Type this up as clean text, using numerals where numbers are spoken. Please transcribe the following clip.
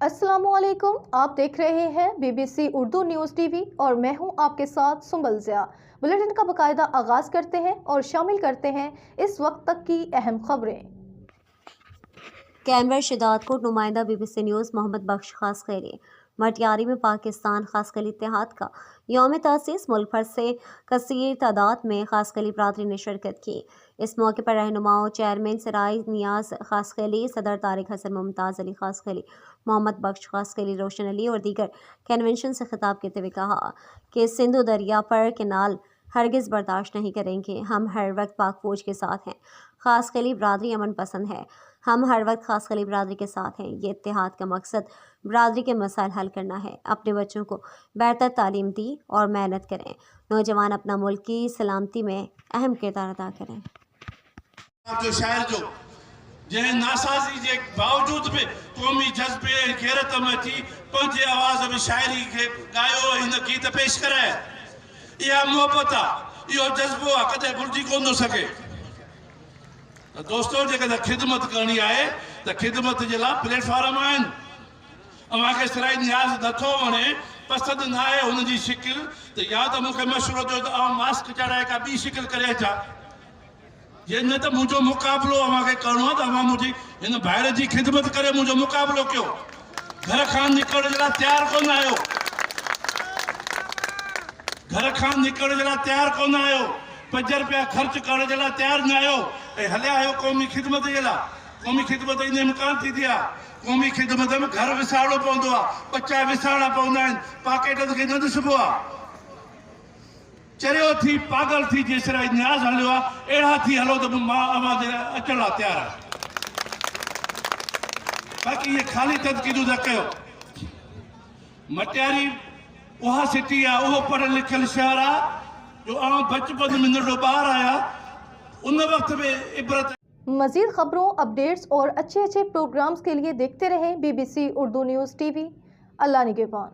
अस्सलामुअलैकुम, आप देख रहे हैं BBC उर्दू न्यूज़ टीवी और मैं हूं आपके साथ सुंबल ज़िया। बुलेटिन का बाकायदा आगाज़ करते हैं और शामिल करते हैं इस वक्त तक की अहम खबरें। कैनवर शिदातकोट नुमाइंदा BBC न्यूज़ मोहम्मद बख्श खास खैरी। मटियारी में पाकिस्तान खास खली इत्तेहाद का यौम तासीस मुल्क भर से कसीर तादाद में खास खली बरादरी ने शिरकत की। इस मौके पर रहनुमाओं चेयरमैन सराय नियाज खास खली, सदर तारिक हसन, मुमताज़ अली खास खली, मोहम्मद बख्श खास खली, रोशन अली और दीगर कन्वेंशन से खिताब करते हुए कहा कि सिंधु दरिया पर किनाल हरगिज़ बर्दाश्त नहीं करेंगे। हम हर वक्त पाक फौज के साथ हैं। खास खली बरादरी अमन पसंद है। हम हर वक्त खास खली बरादरी के साथ हैं। ये इत्तेहाद का मकसद बरादरी के मसाइल हल करना है। अपने बच्चों को बेहतर तालीम दी और मेहनत करें। नौजवान अपना मुल्क की सलामती में अहम किरदार अदा करें। जो शायर जो जंहिं नासाज़ी जे बावजूद भी क़ौमी जज़्बे ऐं गैरत में थी पंहिंजे आवाज़ में शाइरी खे ॻायो, हिन गीत पेश कराए। इहा मोहबत आहे, इहो जज़्बो आहे, कॾहिं भुलिजी कोन थो सघे। दोस्तों, जेकॾहिं ख़िदमत करणी आहे त ख़िदमत जे लाइ प्लेटफॉर्म आहिनि। अव्हांखे सराय नियाज़ नथो वणे, पसंदि न आहे हुनजी शिकिल, त या त मूंखे मशवरो ॾियो त आउं मास्क चढ़ाए का ॿी शिकिल करे अचां। जे न त मुंहिंजो मुक़ाबिलो अव्हांखे करिणो आहे त अव्हां मुंहिंजी हिन भाइर जी ख़िदमत करे मुंहिंजो मुक़ाबिलो कयो। घर खां निकिरण जे लाइ तयारु कोन आहियो, घर खां निकिरण जे लाइ तयारु कोन आहियो, 5 रुपया ख़र्च करण जे लाइ तयारु न आहियो ऐं हलिया आहियो क़ौमी ख़िदमत जे लाइ। क़ौमी ख़िदमत इन इम्कान थींदी आहे। क़ौमी ख़िदमत में घर विसारणो पवंदो आहे, बचा विसारणा पवंदा आहिनि, पॉकेट खे न ॾिसबो आहे। चरियो थी पागल थी जे सराय नियाज़ हलियो आहे, अहिड़ा थी हलो त मां अव्हां जे लाइ अचण लाइ तयारु आहियां। बाक़ी इहे ख़ाली तदकीदूं न कयो। मटियारी उहा सिटी आहे, उहो पढ़ियल लिखियल शहर आहे जो आउं बचपन में नंढो ॿार आहियां, उन वक्त में इबरत। मज़ीद खबरों, अपडेट्स और अच्छे प्रोग्राम्स के लिए देखते रहें BBC उर्दू न्यूज़ टीवी। अल्लाह निगहबान।